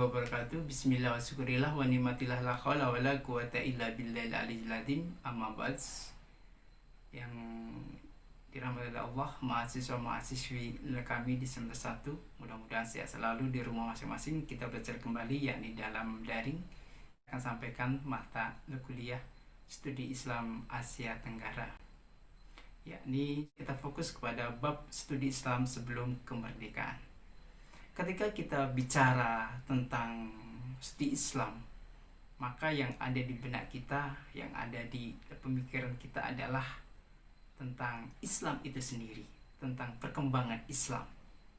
wabarakatuh. Bismillah wa syukurillah wa ni'matillah la khawla wa la quwata illa billahil aliyyil azim. Amma ba'd. Yang dirahmati oleh Allah, mahasiswa-mahasiswi kami di semester 1, mudah-mudahan sehat selalu di rumah masing-masing. Kita belajar kembali yakni dalam daring. Akan sampaikan mata kuliah studi Islam Asia Tenggara, yakni kita fokus kepada bab studi Islam sebelum kemerdekaan. Ketika kita bicara tentang studi Islam, maka yang ada di benak kita, yang ada di pemikiran kita adalah tentang Islam itu sendiri, tentang perkembangan Islam,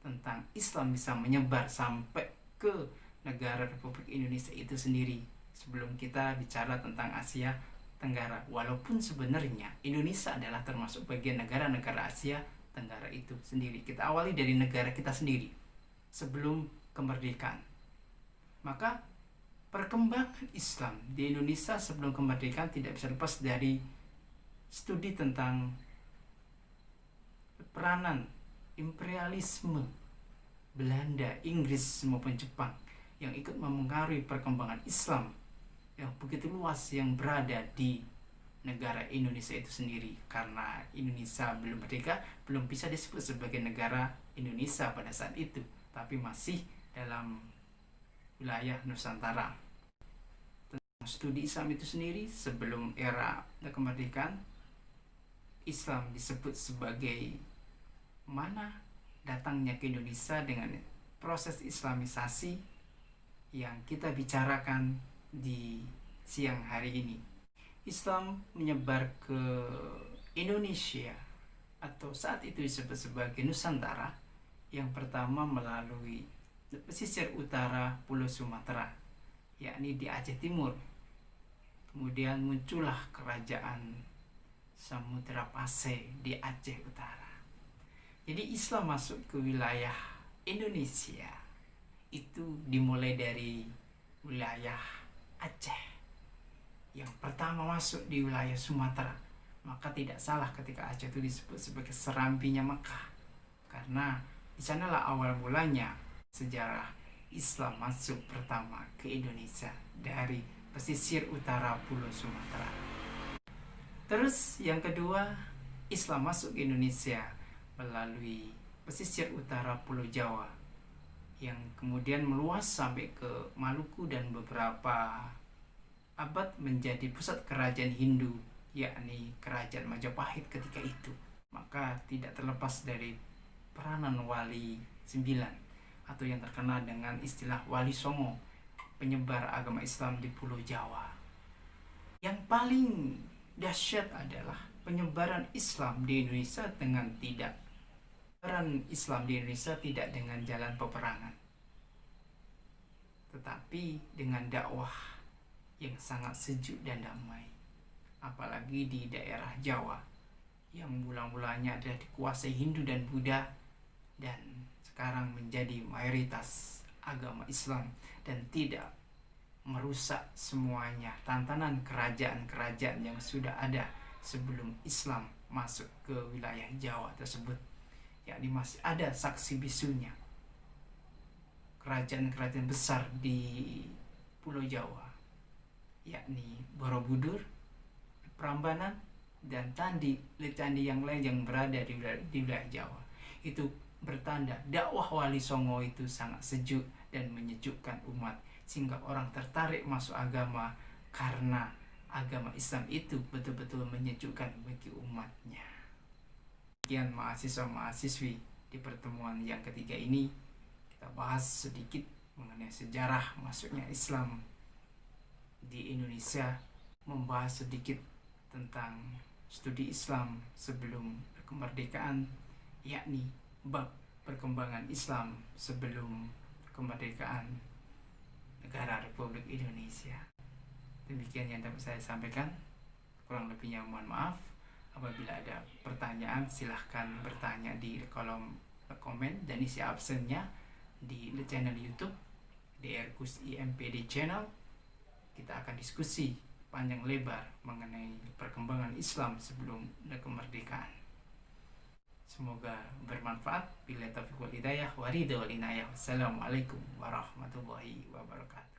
tentang Islam bisa menyebar sampai ke negara Republik Indonesia itu sendiri. Sebelum kita bicara tentang Asia Tenggara, walaupun sebenarnya Indonesia adalah termasuk bagian negara-negara Asia Tenggara itu sendiri. Kita awali dari negara kita sendiri sebelum kemerdekaan. Maka perkembangan Islam di Indonesia sebelum kemerdekaan tidak bisa lepas dari studi tentang peranan imperialisme Belanda, Inggris maupun Jepang yang ikut memengaruhi perkembangan Islam yang begitu luas yang berada di negara Indonesia itu sendiri. Karena Indonesia belum merdeka, belum bisa disebut sebagai negara Indonesia pada saat itu, tapi masih dalam wilayah Nusantara. Tentang studi Islam itu sendiri sebelum era kemerdekaan, Islam disebut sebagai mana datangnya ke Indonesia dengan proses Islamisasi yang kita bicarakan di siang hari ini. Islam menyebar ke Indonesia atau saat itu disebut sebagai Nusantara yang pertama melalui pesisir utara Pulau Sumatera, yakni di Aceh Timur. Kemudian muncullah kerajaan Samudra Pasai di Aceh Utara. Jadi Islam masuk ke wilayah Indonesia itu dimulai dari wilayah Aceh. Yang pertama masuk di wilayah Sumatera. Maka tidak salah ketika Aceh itu disebut sebagai serambinya Mekah, karena di sanalah awal mulanya sejarah Islam masuk pertama ke Indonesia dari pesisir utara Pulau Sumatera. Terus yang kedua, Islam masuk ke Indonesia melalui pesisir utara Pulau Jawa yang kemudian meluas sampai ke Maluku dan beberapa abad menjadi pusat kerajaan Hindu, yakni kerajaan Majapahit ketika itu. Maka tidak terlepas dari peranan Wali Sembilan atau yang terkenal dengan istilah Wali Songo, penyebar agama Islam di Pulau Jawa. Yang paling dahsyat adalah penyebaran Islam di Indonesia dengan tidak dengan jalan peperangan, tetapi dengan dakwah yang sangat sejuk dan damai. Apalagi di daerah Jawa yang mula-mulanya adalah dikuasai Hindu dan Buddha dan sekarang menjadi mayoritas agama Islam dan tidak merusak semuanya tantanan kerajaan-kerajaan yang sudah ada sebelum Islam masuk ke wilayah Jawa tersebut, yakni masih ada saksi bisunya kerajaan-kerajaan besar di Pulau Jawa, yakni Borobudur, Prambanan, dan candi yang lain yang berada di wilayah Jawa. Itu bertanda dakwah Wali Songo itu sangat sejuk dan menyejukkan umat, sehingga orang tertarik masuk agama karena agama Islam itu betul-betul menyejukkan bagi umatnya. Sekian mahasiswa-mahasiswi, di pertemuan yang ketiga ini kita bahas sedikit mengenai sejarah masuknya Islam di Indonesia, membahas sedikit tentang studi Islam sebelum kemerdekaan, yakni bab perkembangan Islam sebelum kemerdekaan negara Republik Indonesia. Demikian yang dapat saya sampaikan. Kurang lebihnya mohon maaf. Apabila ada pertanyaan, silahkan bertanya di kolom komen dan isi absennya di channel YouTube DRKUS IMPD Channel. Kita akan diskusi panjang lebar mengenai perkembangan Islam sebelum kemerdekaan. Semoga bermanfaat. Billahi taufiq wal hidayah wa ridha wal inayah. Wassalamualaikum warahmatullahi wabarakatuh.